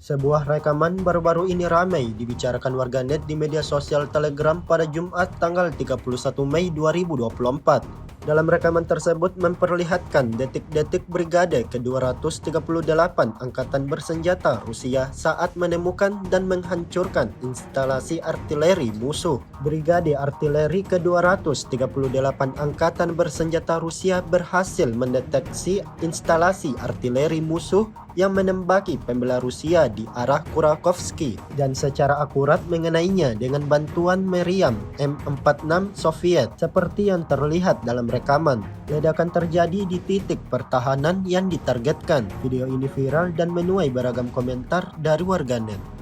Sebuah rekaman baru-baru ini ramai dibicarakan warganet di media sosial Telegram pada Jumat tanggal 31 Mei 2024. Dalam rekaman tersebut memperlihatkan detik-detik Brigade ke-238 Angkatan Bersenjata Rusia saat menemukan dan menghancurkan instalasi artileri musuh. Brigade Artileri ke-238 Angkatan Bersenjata Rusia berhasil mendeteksi instalasi artileri musuh yang menembaki pembela Rusia di arah Kurakovsky dan secara akurat mengenainya dengan bantuan meriam M46 Soviet seperti yang terlihat dalam rekaman. Ledakan terjadi di titik pertahanan yang ditargetkan. Video ini viral dan menuai beragam komentar dari warganet.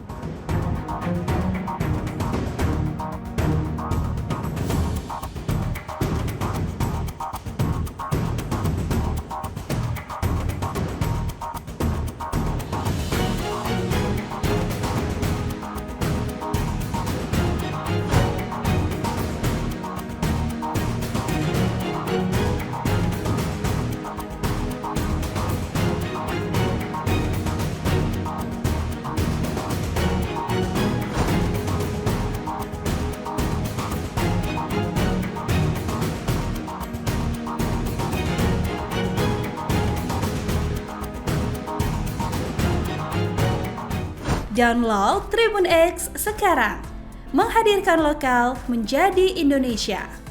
Download Tribun X sekarang, menghadirkan lokal menjadi Indonesia.